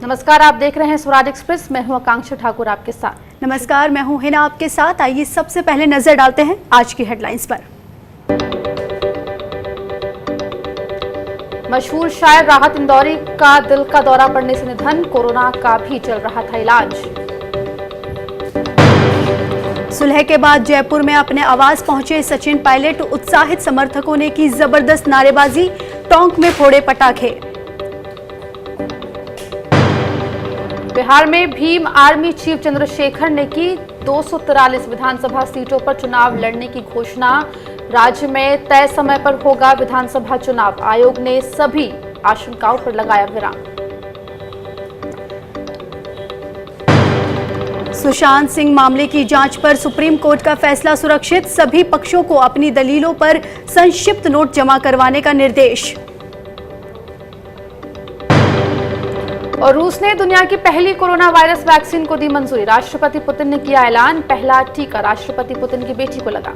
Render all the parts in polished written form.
नमस्कार, आप देख रहे हैं स्वराज एक्सप्रेस। मैं हूं आकांक्षा ठाकुर आपके साथ। नमस्कार, मैं हूं हिना आपके साथ। आइए सबसे पहले नजर डालते हैं आज की हेडलाइंस पर। मशहूर शायर राहत इंदौरी का दिल का दौरा पड़ने से निधन, कोरोना का भी चल रहा था इलाज। सुलह के बाद जयपुर में अपने आवास पहुंचे सचिन पायलट, उत्साहित समर्थकों ने की जबरदस्त नारेबाजी, टोंक में फोड़े पटाखे। बिहार में भीम आर्मी चीफ चंद्रशेखर ने की 243 विधानसभा सीटों पर चुनाव लड़ने की घोषणा, राज्य में तय समय पर होगा विधानसभा चुनाव, आयोग ने सभी आशंकाओं पर लगाया विराम। सुशांत सिंह मामले की जांच पर सुप्रीम कोर्ट का फैसला सुरक्षित, सभी पक्षों को अपनी दलीलों पर संक्षिप्त नोट जमा करवाने का निर्देश। और रूस ने दुनिया की पहली कोरोना वायरस वैक्सीन को दी मंजूरी, राष्ट्रपति पुतिन ने किया ऐलान, पहला टीका राष्ट्रपति पुतिन की बेटी को लगा।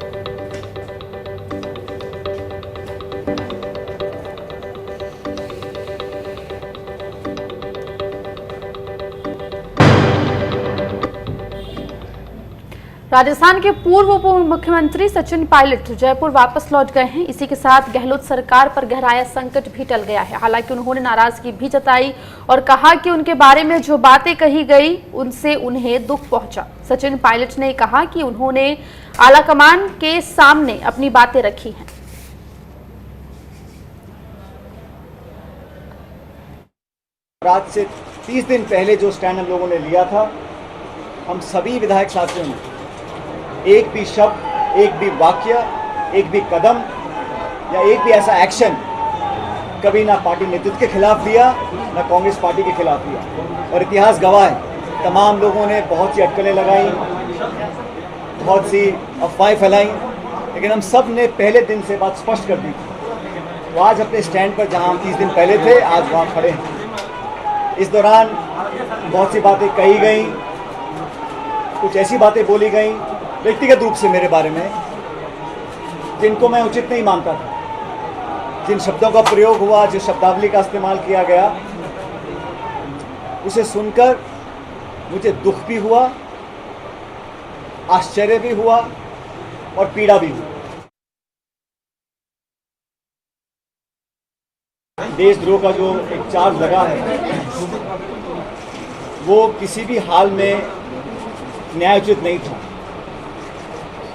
राजस्थान के पूर्व उप मुख्यमंत्री सचिन पायलट जयपुर वापस लौट गए हैं। इसी के साथ गहलोत सरकार पर गहराया संकट भी टल गया है। हालांकि उन्होंने नाराजगी भी जताई और कहा कि उनके बारे में जो बातें कही गई उनसे उन्हें दुख पहुंचा। सचिन पायलट ने कहा कि उन्होंने आलाकमान के सामने अपनी बातें रखी हैं। आज से 30 दिन पहले जो स्टैंड हम लोगों ने लिया था, हम सभी विधायक साथियों ने एक भी शब्द, एक भी वाक्य, एक भी कदम या एक भी ऐसा एक्शन कभी ना पार्टी नेतृत्व के खिलाफ लिया, ना कांग्रेस पार्टी के खिलाफ लिया। और इतिहास गवाह है, तमाम लोगों ने बहुत सी अटकलें लगाई, बहुत सी अफवाहें फैलाई, लेकिन हम सब ने पहले दिन से बात स्पष्ट कर दी थी। तो आज अपने स्टैंड पर जहां हम 30 दिन पहले थे, आज वहां खड़े हैं। इस दौरान बहुत सी बातें कही गई, कुछ ऐसी बातें बोली गई व्यक्तिगत रूप से मेरे बारे में जिनको मैं उचित नहीं मानता था। जिन शब्दों का प्रयोग हुआ, जिस शब्दावली का इस्तेमाल किया गया, उसे सुनकर मुझे दुख भी हुआ, आश्चर्य भी हुआ और पीड़ा भी हुई। देशद्रोह का जो एक चार्ज लगा है वो किसी भी हाल में न्यायोचित नहीं था।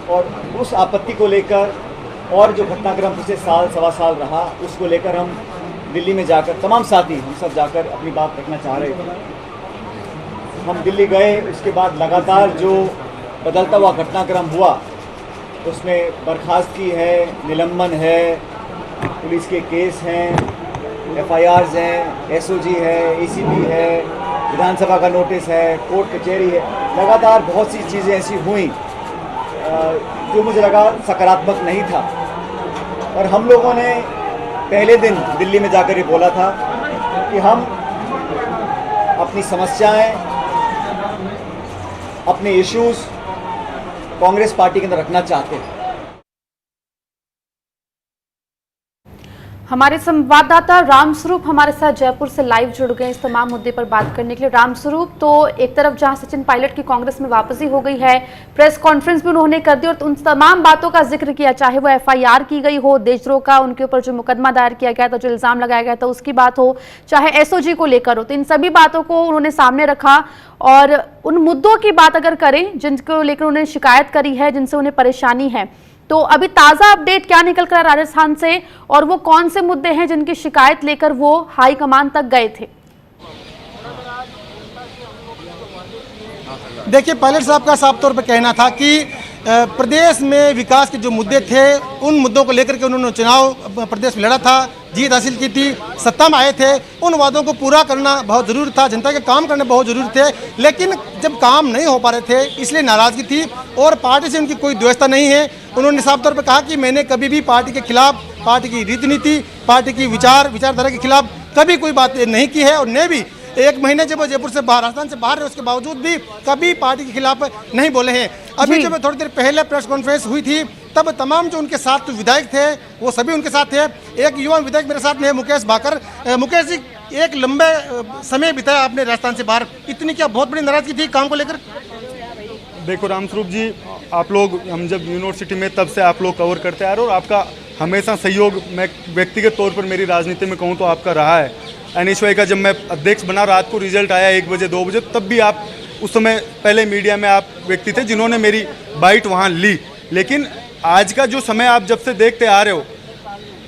और उस आपत्ति को लेकर और जो घटनाक्रम पिछले साल सवा साल रहा, उसको लेकर हम दिल्ली में जाकर तमाम साथी हम सब जाकर अपनी बात रखना चाह रहे थे। हम दिल्ली गए, उसके बाद लगातार जो बदलता हुआ घटनाक्रम हुआ उसमें बर्खास्तगी है, निलंबन है, पुलिस के केस हैं, FIRs हैं, SOG है, ACP है, विधानसभा का नोटिस है, कोर्ट कचहरी है। लगातार बहुत सी चीज़ें ऐसी हुई जो मुझे लगा सकारात्मक नहीं था। और हम लोगों ने पहले दिन दिल्ली में जाकर ये बोला था कि हम अपनी समस्याएं, अपने इश्यूज कांग्रेस पार्टी के अंदर रखना चाहते हैं। हमारे संवाददाता रामस्वरूप हमारे साथ जयपुर से लाइव जुड़ गए इस तमाम मुद्दे पर बात करने के लिए। रामस्वरूप, तो एक तरफ जहां सचिन पायलट की कांग्रेस में वापसी हो गई है, प्रेस कॉन्फ्रेंस भी उन्होंने कर दी और उन तमाम बातों का जिक्र किया, चाहे वो FIR की गई हो, देशद्रोह का उनके ऊपर जो मुकदमा दायर किया गया था, जो इल्जाम लगाया गया था उसकी बात हो, चाहे SOG को लेकर हो, तो इन सभी बातों को उन्होंने सामने रखा। और उन मुद्दों की बात अगर करें जिनको लेकर उन्होंने शिकायत करी है, जिनसे उन्हें परेशानी है, तो अभी ताजा अपडेट क्या निकल कर राजस्थान से और वो कौन से मुद्दे हैं जिनकी शिकायत लेकर वो हाई कमान तक गए थे? देखिए, पायलट साहब का साफ तौर पर कहना था कि प्रदेश में विकास के जो मुद्दे थे उन मुद्दों को लेकर के उन्होंने चुनाव प्रदेश में लड़ा था, जीत हासिल की थी, सत्ता में आए थे। उन वादों को पूरा करना बहुत ज़रूरी था, जनता के काम करने बहुत ज़रूरी थे, लेकिन जब काम नहीं हो पा रहे थे इसलिए नाराज़गी थी। और पार्टी से उनकी कोई द्वेषता नहीं है। उन्होंने साफ तौर पर कहा कि मैंने कभी भी पार्टी के खिलाफ, पार्टी की रीति नीति, पार्टी की विचारधारा के खिलाफ कभी कोई बात नहीं की है। और ने भी एक महीने जब वो जयपुर से बाहर, राजस्थान से बाहर है, उसके बावजूद भी कभी पार्टी के खिलाफ नहीं बोले हैं। अभी जब थोड़ी देर पहले प्रेस कॉन्फ्रेंस हुई थी तब तमाम जो उनके साथ विधायक थे वो सभी उनके साथ थे। एक युवा विधायक मेरे साथ में है, मुकेश भाकर। मुकेश जी, एक लंबे समय बिताया आपने राजस्थान से बाहर, इतनी क्या बहुत बड़ी नाराजगी थी काम को लेकर? देखो रामस्वरूप जी, आप लोग, हम जब यूनिवर्सिटी में तब से आप लोग कवर करते आ रहे हो और आपका हमेशा सहयोग, मैं व्यक्तिगत तौर पर मेरी राजनीति में कहूँ तो आपका रहा है। NHY का जब मैं अध्यक्ष बना, रात को रिजल्ट आया 1 बजे 2 बजे, तब भी आप उस समय पहले मीडिया में आप व्यक्ति थे जिन्होंने मेरी बाइट वहाँ ली। लेकिन आज का जो समय आप जब से देखते आ रहे हो,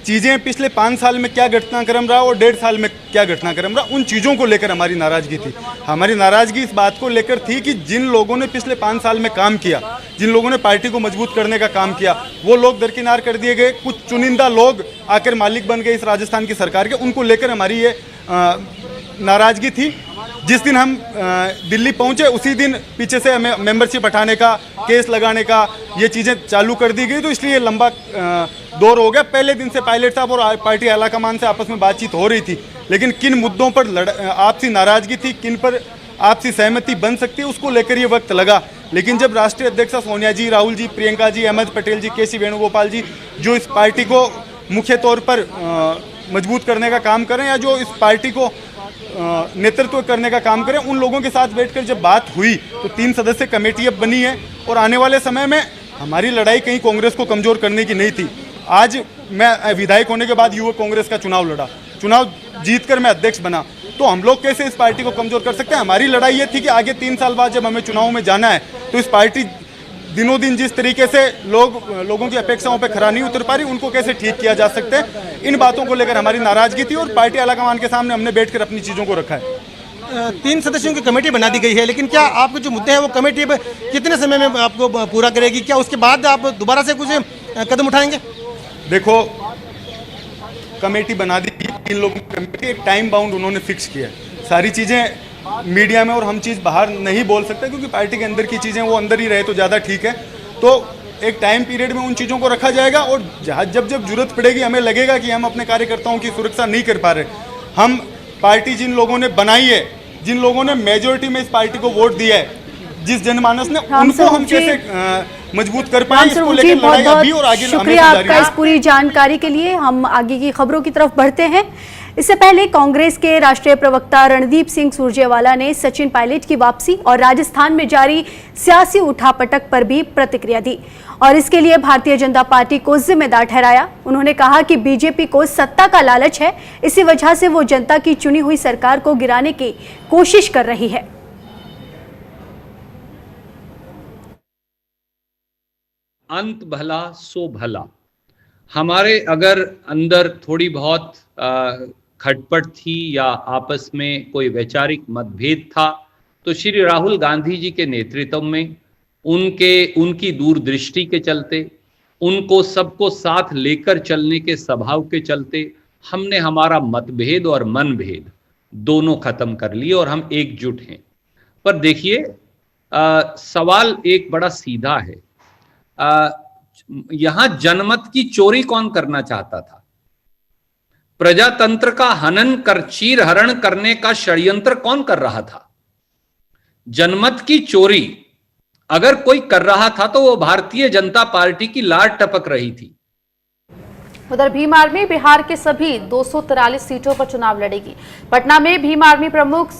चीज़ें पिछले 5 साल में क्या घटनाक्रम रहा और 1.5 साल में क्या घटनाक्रम रहा, उन चीज़ों को लेकर हमारी नाराज़गी थी। हमारी नाराज़गी इस बात को लेकर थी कि जिन लोगों ने पिछले 5 साल में काम किया, जिन लोगों ने पार्टी को मजबूत करने का काम किया, वो लोग दरकिनार कर दिए गए। कुछ चुनिंदा लोग आकर मालिक बन गए इस राजस्थान की सरकार के, उनको लेकर हमारी ये नाराज़गी थी। जिस दिन हम दिल्ली पहुंचे उसी दिन पीछे से हमें मेंबरशिप हटाने का, केस लगाने का, ये चीज़ें चालू कर दी गई। तो इसलिए लंबा दौर हो गया। पहले दिन से पायलट साहब और पार्टी आलाकमान से आपस में बातचीत हो रही थी, लेकिन किन मुद्दों पर आपसी नाराज़गी थी, किन पर आपसी सहमति बन सकती है, उसको लेकर ये वक्त लगा। लेकिन जब राष्ट्रीय अध्यक्ष सोनिया जी, राहुल जी, प्रियंका जी, अहमद पटेल जी, KC वेणुगोपाल जी, जो इस पार्टी को मुख्य तौर पर मजबूत करने का काम करें या जो इस पार्टी को नेतृत्व करने का काम करें, उन लोगों के साथ बैठकर जब बात हुई तो 3 सदस्य कमेटी अब बनी है। और आने वाले समय में हमारी लड़ाई कहीं कांग्रेस को कमज़ोर करने की नहीं थी। आज मैं विधायक होने के बाद युवक कांग्रेस का चुनाव लड़ा, चुनाव जीतकर मैं अध्यक्ष बना, तो हम लोग कैसे इस पार्टी को कमज़ोर कर सकते हैं? हमारी लड़ाई ये थी कि आगे 3 साल बाद जब हमें चुनाव में जाना है तो इस पार्टी दिनों दिन जिस तरीके से लोगों की अपेक्षाओं पे खरा नहीं उतर पा रही, उनको कैसे ठीक किया जा सकता है, इन बातों को लेकर हमारी नाराज़गी थी। और पार्टी आलाकमान के सामने हमने बैठकर अपनी चीज़ों को रखा है। 3 सदस्यों की कमेटी बना दी गई है, लेकिन क्या आपके जो मुद्दे हैं वो कमेटी अब कितने समय में आपको पूरा करेगी? क्या उसके बाद आप दोबारा से कुछ कदम उठाएंगे? देखो, कमेटी बना दी, 3 लोगों की कमेटी, एक टाइम बाउंड उन्होंने फिक्स किया है। सारी चीज़ें मीडिया में और हम चीज़ बाहर नहीं बोल सकते क्योंकि पार्टी के अंदर की चीज़ें वो अंदर ही रहे तो ज़्यादा ठीक है। तो एक टाइम पीरियड में उन चीज़ों को रखा जाएगा और जब जब जरूरत पड़ेगी, हमें लगेगा कि हम अपने कार्यकर्ताओं की सुरक्षा नहीं कर पा रहे, हम पार्टी जिन लोगों ने बनाई है, जिन लोगों ने मेजोरिटी में इस पार्टी को वोट दिया है, जिस जनमानस ने, उनको हम कैसे मजबूत कर पाए, इसको लेकर लड़ाई अभी और आगे। शुक्रिया आपका इस पूरी जानकारी के लिए। हम आगे की खबरों की तरफ बढ़ते हैं। इससे पहले कांग्रेस के राष्ट्रीय प्रवक्ता रणदीप सिंह सुरजेवाला ने सचिन पायलट की वापसी और राजस्थान में जारी सियासी उठापटक पर भी प्रतिक्रिया दी और इसके लिए भारतीय जनता पार्टी को जिम्मेदार ठहराया। उन्होंने कहा कि बीजेपी को सत्ता का लालच है, इसी वजह से वो जनता की चुनी हुई सरकार को गिराने की कोशिश कर रही है। अंत भला सो भला। हमारे अगर अंदर थोड़ी बहुत खटपट थी या आपस में कोई वैचारिक मतभेद था तो श्री राहुल गांधी जी के नेतृत्व में उनकी दूरदृष्टि के चलते, उनको सबको साथ लेकर चलने के स्वभाव के चलते हमने हमारा मतभेद और मनभेद दोनों खत्म कर लिए और हम एकजुट हैं। पर देखिए, सवाल एक बड़ा सीधा है। यहां जनमत की चोरी कौन करना चाहता था? प्रजातंत्र का हनन कर चीर हरण करने का षड्यंत्र कौन कर रहा था? जनमत की चोरी अगर कोई कर रहा था तो वो भारतीय जनता पार्टी की लाट टपक रही थी। उधर भीम आर्मी बिहार के सभी 243 सीटों पर चुनाव लड़ेगी। पटना में भीम आर्मी प्रमुख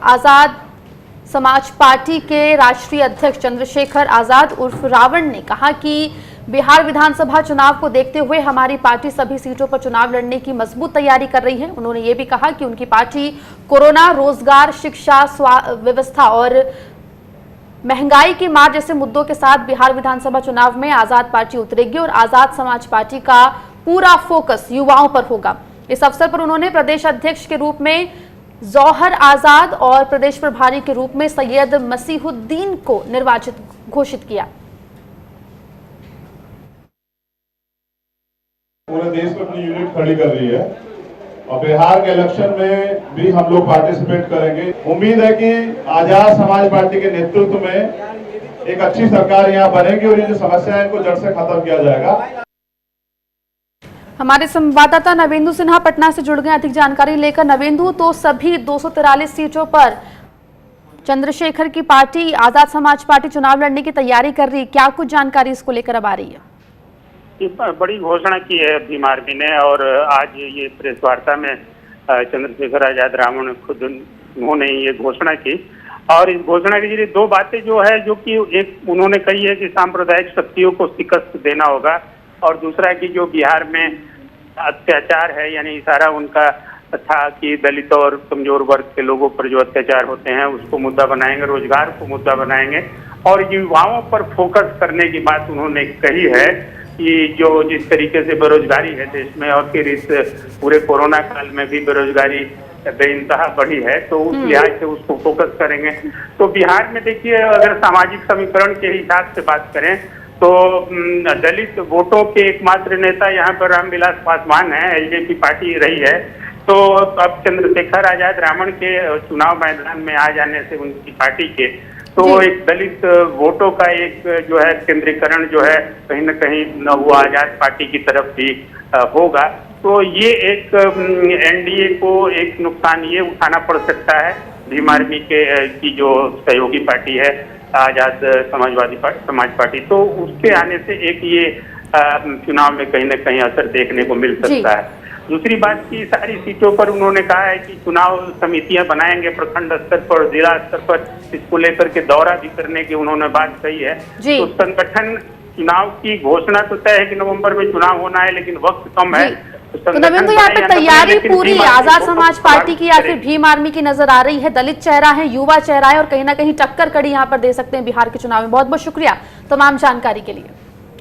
आजाद समाज पार्टी के राष्ट्रीय अध्यक्ष चंद्रशेखर आजाद उर्फ रावण ने कहा कि बिहार विधानसभा चुनाव को देखते हुए हमारी पार्टी सभी सीटों पर चुनाव लड़ने की मजबूत तैयारी कर रही है। उन्होंने ये भी कहा कि उनकी पार्टी कोरोना, रोजगार, शिक्षा, व्यवस्था और महंगाई की मार जैसे मुद्दों के साथ बिहार विधानसभा चुनाव में आजाद पार्टी उतरेगी और आजाद समाज पार्टी का पूरा फोकस युवाओं पर होगा। इस अवसर पर उन्होंने प्रदेश अध्यक्ष के रूप में जौहर आजाद और प्रदेश प्रभारी के रूप में सैयद मसीहुद्दीन को निर्वाचित घोषित किया। पूरे देश में अपनी यूनिट खड़ी कर रही है और बिहार के इलेक्शन में भी हम लोग पार्टिसिपेट करेंगे। उम्मीद है कि आजाद समाज पार्टी के नेतृत्व में एक अच्छी सरकार यहाँ बनेगी और ये जो समस्या है इनको जड़ से खत्म किया जाएगा। हमारे संवाददाता नवेंदु सिन्हा पटना से जुड़ गए अधिक जानकारी लेकर। नवेंदु, तो सभी 243 सीटों पर चंद्रशेखर की पार्टी आजाद समाज पार्टी चुनाव लड़ने की तैयारी कर रही है, क्या कुछ जानकारी इसको लेकर अब आ रही है? इस पर बड़ी घोषणा की है भीम आर्मी ने और आज ये प्रेस वार्ता में चंद्रशेखर आजाद रावण खुद उन्होंने ये घोषणा की। और इस घोषणा के जरिए दो बातें जो है, जो कि एक उन्होंने कही है कि सांप्रदायिक शक्तियों को शिकस्त देना होगा, और दूसरा कि जो बिहार में अत्याचार है, यानी इशारा उनका था कि दलित और कमजोर वर्ग के लोगों पर जो अत्याचार होते हैं उसको मुद्दा बनाएंगे, रोजगार को मुद्दा बनाएंगे, और युवाओं पर फोकस करने की बात उन्होंने कही है कि जो जिस तरीके से बेरोजगारी है देश में, और फिर इस पूरे कोरोना काल में भी बेरोजगारी बेइंतहा बढ़ी है, तो उस लिहाज से उसको फोकस करेंगे। तो बिहार में देखिए, अगर सामाजिक समीकरण के हिसाब से बात करें तो दलित वोटों के एकमात्र नेता यहाँ पर रामविलास पासवान है, एलजेपी पार्टी रही है। तो अब चंद्रशेखर आजाद रावण के चुनाव मैदान में आ जाने से उनकी पार्टी के, तो एक दलित वोटों का एक जो है केंद्रीकरण जो है कहीं न कहीं वो आजाद पार्टी की तरफ भी होगा। तो ये एक एनडीए को एक नुकसान ये उठाना पड़ सकता है, भीम आर्मी की जो सहयोगी पार्टी है आजाद समाज पार्टी, तो उसके आने से एक ये चुनाव में कहीं न कहीं असर देखने को मिल सकता है। दूसरी बात की सारी सीटों पर उन्होंने कहा है कि चुनाव समितियां बनाएंगे प्रखंड स्तर पर, जिला स्तर पर, इसको लेकर के दौरा भी करने की उन्होंने बात कही है। तो संगठन चुनाव की घोषणा तो तय है कि नवंबर में चुनाव होना है, लेकिन वक्त कम है। तो नवीन, तो यहाँ पे तैयारी पूरी आजाद समाज पार्टी की या फिर भीम आर्मी की नजर आ रही है? दलित चेहरा है, युवा चेहरा है, और कहीं ना कहीं टक्कर कड़ी यहाँ पर दे सकते हैं बिहार के चुनाव में। बहुत बहुत शुक्रिया तमाम जानकारी के लिए।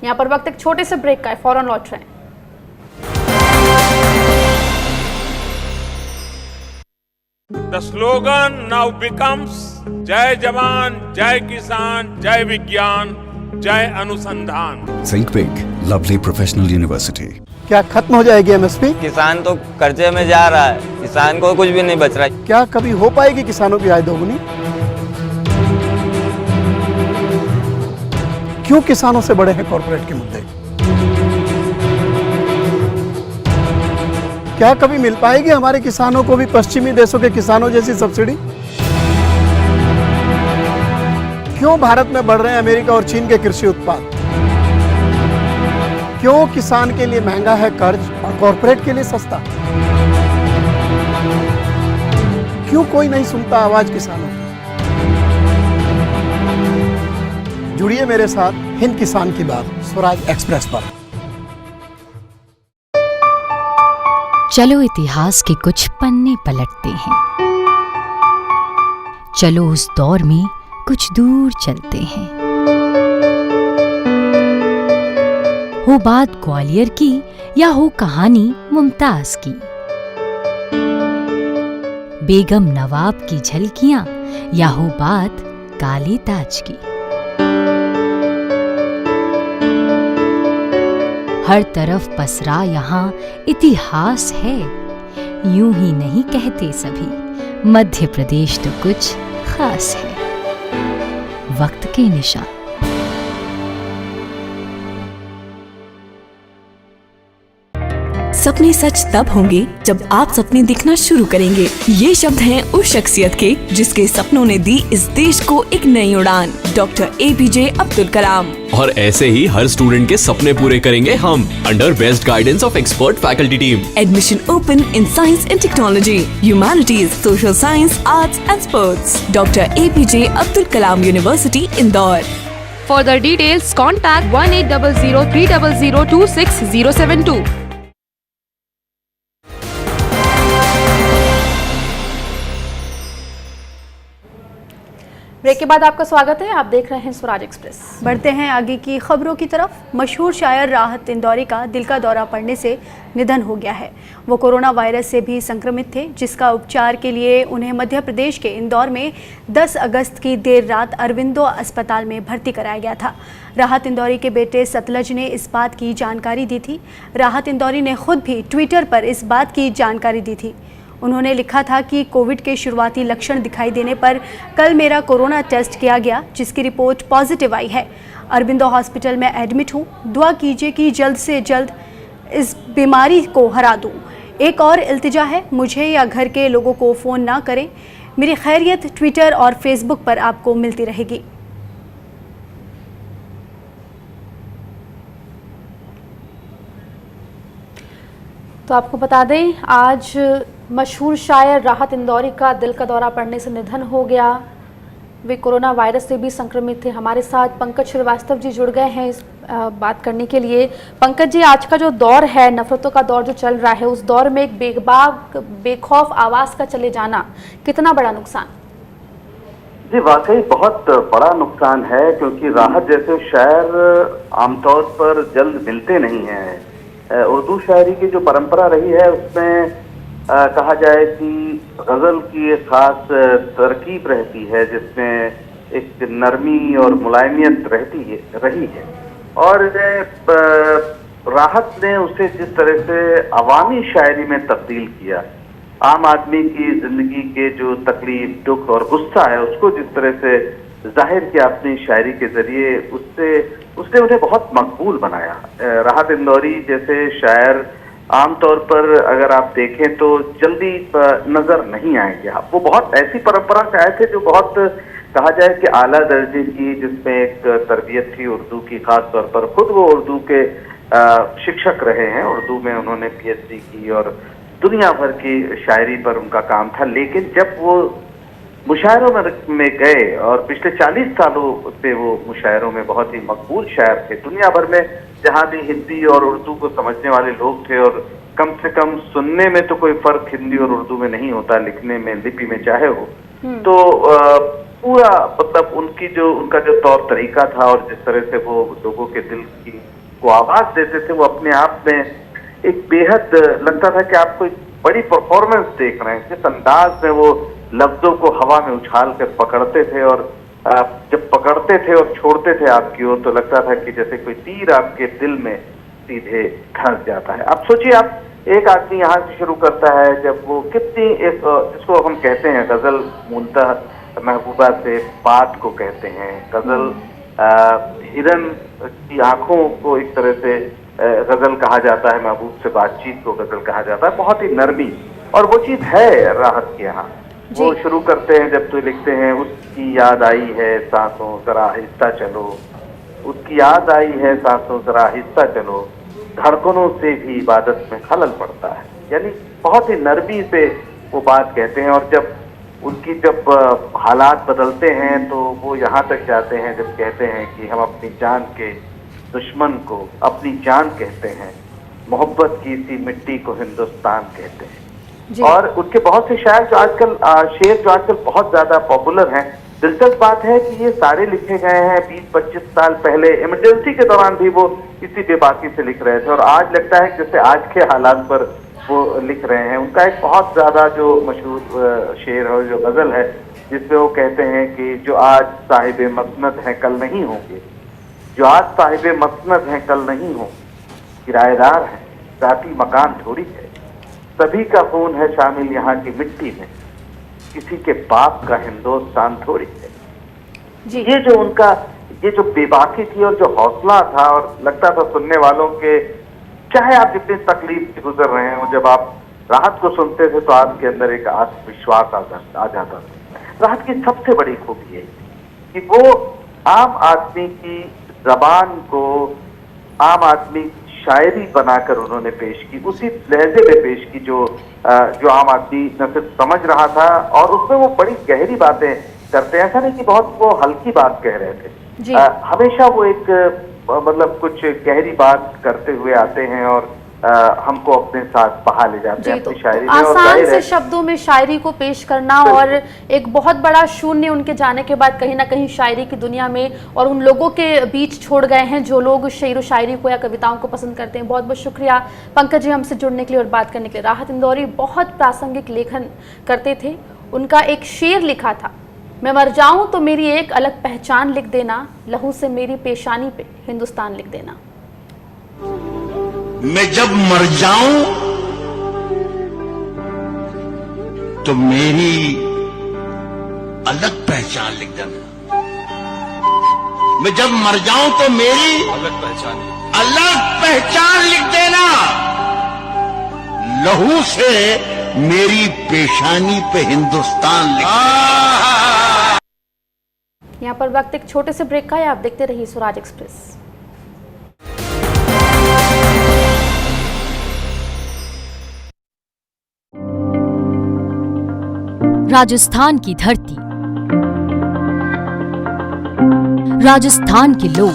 यहाँ पर वक्त एक छोटे से ब्रेक का है, फौरन लौट रहे हैं। The slogan now becomes जय जवान, जय किसान, जय विज्ञान, जय अनुसंधान। Think big, lovely professional university। क्या खत्म हो जाएगी एमएसपी? किसान तो कर्जे में जा रहा है, किसान को कुछ भी नहीं बच रहा है। क्या कभी हो पाएगी किसानों की आय दोगुनी? क्यों किसानों से बड़े हैं कॉर्पोरेट के मुद्दे? क्या कभी मिल पाएगी हमारे किसानों को भी पश्चिमी देशों के किसानों जैसी सब्सिडी? क्यों भारत में बढ़ रहे हैं अमेरिका और चीन के कृषि उत्पाद? क्यों किसान के लिए महंगा है कर्ज और कॉर्पोरेट के लिए सस्ता? क्यों कोई नहीं सुनता आवाज किसानों की? जुड़िए मेरे साथ हिंद किसान की बात स्वराज एक्सप्रेस पर। चलो इतिहास के कुछ पन्ने पलटते हैं, चलो उस दौर में कुछ दूर चलते हैं। हो बात ग्वालियर की या हो कहानी मुमताज की, बेगम नवाब की झलकियां या हो बात काले ताज की, हर तरफ पसरा यहाँ इतिहास है। यूं ही नहीं कहते सभी, मध्य प्रदेश तो कुछ खास है। वक्त के निशान। सपने सच तब होंगे जब आप सपने दिखना शुरू करेंगे। ये शब्द हैं उस शख्सियत के जिसके सपनों ने दी इस देश को एक नई उड़ान, डॉक्टर APJ अब्दुल कलाम। और ऐसे ही हर स्टूडेंट के सपने पूरे करेंगे हम, under best guidance of expert faculty team. Admission open in science and technology, humanities, social science, arts and sports. Doctor APJ Abdul Kalam university Indore. For details contact 180030026072। Break के बाद आपका स्वागत है, आप देख रहे हैं स्वराज एक्सप्रेस। बढ़ते हैं आगे की खबरों की तरफ। मशहूर शायर राहत इंदौरी का दिल का दौरा पड़ने से निधन हो गया है। वो कोरोना वायरस से भी संक्रमित थे, जिसका उपचार के लिए उन्हें मध्य प्रदेश के इंदौर में 10 अगस्त की देर रात अरविंदो अस्पताल में भर्ती कराया गया था। राहत इंदौरी के बेटे सतलज ने इस बात की जानकारी दी थी। राहत इंदौरी ने खुद भी ट्विटर पर इस बात की जानकारी दी थी। उन्होंने लिखा था कि कोविड के शुरुआती लक्षण दिखाई देने पर कल मेरा कोरोना टेस्ट किया गया, जिसकी रिपोर्ट पॉजिटिव आई है। अरबिंदो हॉस्पिटल में एडमिट हूँ। दुआ कीजिए कि जल्द से जल्द इस बीमारी को हरा दूँ। एक और इल्तिजा है, मुझे या घर के लोगों को फ़ोन ना करें। मेरी खैरियत ट्विटर और फेसबुक पर आपको मिलती रहेगी। तो आपको बता दें, आज मशहूर शायर राहत इंदौरी का दिल का दौरा पड़ने से निधन हो गया। वे कोरोना वायरस से भी संक्रमित थे। हमारे साथ पंकज श्रीवास्तव जी जुड़ गए हैं इस बात करने के लिए। पंकज जी, आज का जो दौर है, नफरतों का दौर जो चल रहा है, उस दौर में एक बेबाक बेखौफ आवाज का चले जाना कितना बड़ा नुकसान? जी वाकई बहुत बड़ा नुकसान है, क्योंकि राहत जैसे शायर आमतौर पर जल्द मिलते नहीं हैं। उर्दू शायरी की जो परंपरा रही है उसमें कहा जाए कि गजल की एक खास तरकीब रहती है, जिसमें एक नरमी और मुलायमियत रही है। और राहत ने उसे जिस तरह से अवामी शायरी में तब्दील किया, आम आदमी की जिंदगी के जो तकलीफ, दुख और गुस्सा है उसको जिस तरह से जाहिर किया अपनी शायरी के जरिए, उसने उन्हें बहुत मकबूल बनाया। राहत इंदौरी जैसे शायर आमतौर पर अगर आप देखें तो जल्दी नजर नहीं आएंगे। वो बहुत ऐसी परंपरा से आए थे जो बहुत कहा जाए कि आला दर्जे की, जिसमें एक तरबियत थी उर्दू की, खास तौर पर खुद वो उर्दू के शिक्षक रहे हैं। उर्दू में उन्होंने PhD की और दुनिया भर की शायरी पर उनका काम था। लेकिन जब वो मुशायरों में गए और पिछले 40 सालों से वो मुशायरों में बहुत ही मकबूल शायर थे। दुनिया भर में जहाँ भी हिंदी और उर्दू को समझने वाले लोग थे, और कम से कम सुनने में तो कोई फर्क हिंदी और उर्दू में नहीं होता, लिखने में, लिपि में चाहे हो, तो पूरा मतलब उनका जो तौर तरीका था और जिस तरह से वो लोगों के दिल की को आवाज देते थे, वो अपने आप में एक बेहद लगता था कि आप कोई बड़ी परफॉर्मेंस देख रहे हैं। जिस अंदाज में वो लफ्जों को हवा में उछाल कर पकड़ते थे, और जब पकड़ते थे और छोड़ते थे आपकी ओर, तो लगता था कि जैसे कोई तीर आपके दिल में सीधे धंस जाता है। अब सोचिए, आप एक आदमी यहाँ से शुरू करता है, जब वो कितनी एक जिसको हम कहते हैं गजल, मूलतः महबूबा से बात को कहते हैं। गजल हिरन की आंखों को एक तरह से गजल कहा जाता है, महबूब से बातचीत को गजल कहा जाता है। बहुत ही नरमी, और वो चीज है राहत के यहाँ। वो शुरू करते हैं जब तो लिखते हैं, उसकी याद आई है सांसों जरा आहिस्ता चलो, उसकी याद आई है सांसों जरा आहिस्ता चलो, धड़कनों से भी इबादत में खलल पड़ता है। यानी बहुत ही नरमी से वो बात कहते हैं। और जब हालात बदलते हैं तो वो यहाँ तक जाते हैं जब कहते हैं कि हम अपनी जान के दुश्मन को अपनी जान कहते हैं, मोहब्बत की इसी मिट्टी को हिंदुस्तान कहते हैं। और उनके बहुत से शायर जो आजकल बहुत ज्यादा पॉपुलर हैं। दिलचस्प बात है कि ये सारे लिखे गए हैं 20-25 साल पहले, इमरजेंसी के दौरान भी वो इसी बेबाकी से लिख रहे थे, और आज लगता है जैसे आज के हालात पर वो लिख रहे हैं। उनका एक बहुत ज्यादा जो मशहूर शेर है, जो गजल है, जिसमें वो कहते हैं कि जो आज साहिबे मसनद हैं कल नहीं होंगे, जो आज साहिबे मसनद हैं कल नहीं होंगे, किराएदार हैं जाती मकान थोड़ी है, सभी का खून है शामिल यहाँ की मिट्टी में, किसी के बाप का हिंदुस्तान थोड़ी है। ये जो बेबाकी थी और जो हौसला था, और लगता था सुनने वालों के, चाहे आप जितनी तकलीफ से गुजर रहे हो, जब आप राहत को सुनते थे तो आपके अंदर एक आत्मविश्वास आ जाता था। राहत की सबसे बड़ी खूबी है कि वो आम आदमी की जबान को आम आदमी शायरी बनाकर उन्होंने पेश की, उसी लहजे में पेश की जो आम आदमी न सिर्फ समझ रहा था, और उसमें वो बड़ी गहरी बातें करते हैं। ऐसा नहीं कि बहुत वो हल्की बात कह रहे थे, हमेशा वो एक मतलब कुछ गहरी बात करते हुए आते हैं और हमको अपने साथ बहा ले जाते हैं अपनी शायरी में। आसान से शब्दों में शायरी को पेश करना, और एक बहुत बड़ा शून्य उनके जाने के बाद कहीं ना कहीं शायरी की दुनिया में और उन लोगों के बीच छोड़ गए हैं जो लोग शेर व शायरी को या कविताओं को पसंद करते हैं। बहुत बहुत शुक्रिया पंकज जी हमसे जुड़ने के लिए और बात करने के लिए। राहत इंदौरी बहुत प्रासंगिक लेखन करते थे। उनका एक शेर लिखा था, मैं मर जाऊं तो मेरी एक अलग पहचान लिख देना, लहू से मेरी पेशानी पे हिंदुस्तान लिख देना। मैं जब मर जाऊं तो मेरी अलग पहचान लिख देना, मैं जब मर जाऊं तो मेरी अलग पहचान लिख देना, लहू से मेरी पेशानी पे हिंदुस्तान लिख देना। यहाँ पर वक्त एक छोटे से ब्रेक का है, आप देखते रहिए स्वराज एक्सप्रेस। राजस्थान की धरती, राजस्थान के लोग,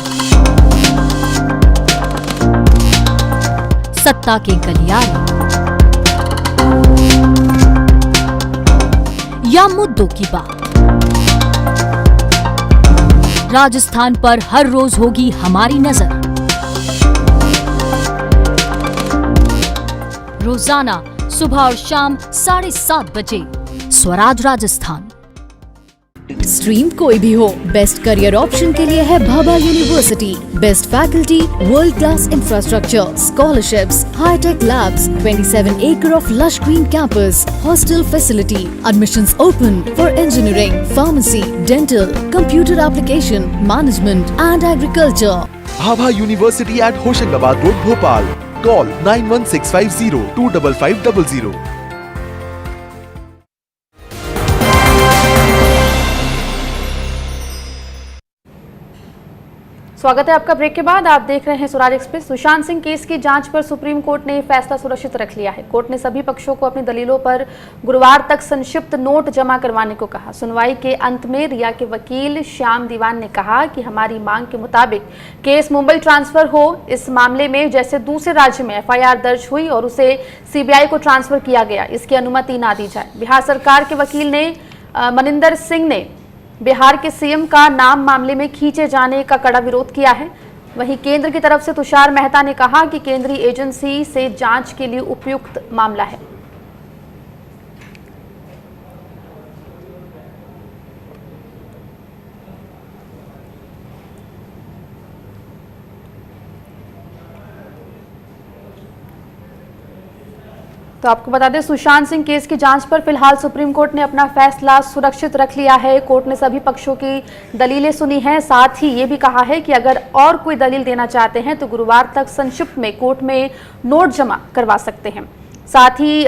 सत्ता के गलियारे या मुद्दों की बात, राजस्थान पर हर रोज होगी हमारी नजर। रोजाना सुबह और शाम 7:30 बजे स्वराज राजस्थान। स्ट्रीम कोई भी हो, बेस्ट करियर ऑप्शन के लिए है Bhabha university. Best faculty, world class infrastructure, scholarships, hitech labs, 27 acre of lush green campus, hostel facility, admissions open for engineering, pharmacy, dental, computer application, management and agriculture. Bhabha university at Hoshangabad road Bhopal. Call 91650 25500। स्वागत है आपका break के बाद। आप देख रहे हैं Swaraj express. Sushant Singh case की जांच पर सुप्रीम कोर्ट ने फैसला सुरक्षित रख लिया है। कोर्ट ने सभी पक्षों को अपनी दलीलों पर गुरुवार तक संक्षिप्त नोट जमा करवाने को कहा। सुनवाई के अंत में रिया के वकील श्याम दीवान ने कहा कि हमारी मांग के मुताबिक केस मुंबई ट्रांसफर हो। इस मामले में जैसे दूसरे राज्य में एफआईआर दर्ज हुई और उसे सीबीआई को ट्रांसफर किया गया, इसकी अनुमति ना दी जाए। बिहार सरकार के वकील ने मनिंदर सिंह ने बिहार के सीएम का नाम मामले में खींचे जाने का कड़ा विरोध किया है। वहीं केंद्र की तरफ से तुषार मेहता ने कहा कि केंद्रीय एजेंसी से जांच के लिए उपयुक्त मामला है। तो आपको बता दें, सुशांत सिंह केस की जांच पर फिलहाल सुप्रीम कोर्ट ने अपना फैसला सुरक्षित रख लिया है। कोर्ट ने सभी पक्षों की दलीलें सुनी हैं, साथ ही ये भी कहा है कि अगर और कोई दलील देना चाहते हैं तो गुरुवार तक संक्षिप्त में कोर्ट में नोट जमा करवा सकते हैं। साथ ही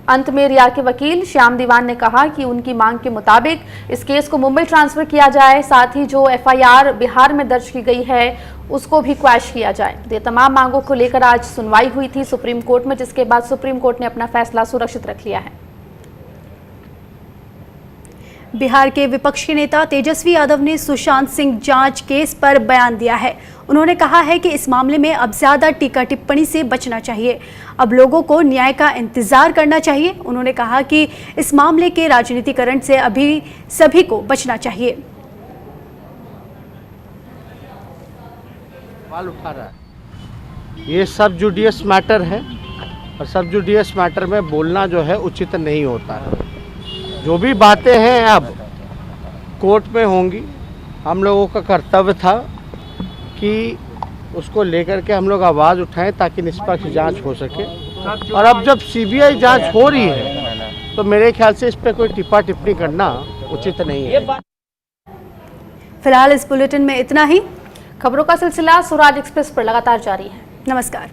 अंत में रिया के वकील श्याम दीवान ने कहा कि उनकी मांग के मुताबिक इस केस को मुंबई ट्रांसफर किया जाए, साथ ही जो एफआईआर बिहार में दर्ज की गई है उसको भी क्वैश किया जाए। ये तमाम मांगों को लेकर आज सुनवाई हुई थी सुप्रीम कोर्ट में, जिसके बाद सुप्रीम कोर्ट ने अपना फैसला सुरक्षित रख लिया है। बिहार के विपक्ष के नेता तेजस्वी यादव ने सुशांत सिंह जांच केस पर बयान दिया है। उन्होंने कहा है कि इस मामले में अब ज्यादा टीका टिप्पणी से बचना चाहिए, अब लोगों को न्याय का इंतजार करना चाहिए। उन्होंने कहा कि इस मामले के राजनीतिकरण से अभी सभी को बचना चाहिए। सवाल उठा रहा है, ये सब जुडियस मैटर है और सब जुडियस मैटर में बोलना जो है उचित नहीं होता है। जो भी बातें हैं अब कोर्ट में होंगी। हम लोगों का कर्तव्य था कि उसको लेकर के हम लोग आवाज़ उठाएं ताकि निष्पक्ष जांच हो सके, और अब जब सीबीआई जांच हो रही है तो मेरे ख्याल से इस पर कोई टिप्पा टिप्पणी करना उचित नहीं है। फिलहाल इस बुलेटिन में इतना ही। खबरों का सिलसिला स्वराज एक्सप्रेस पर लगातार जारी है। नमस्कार।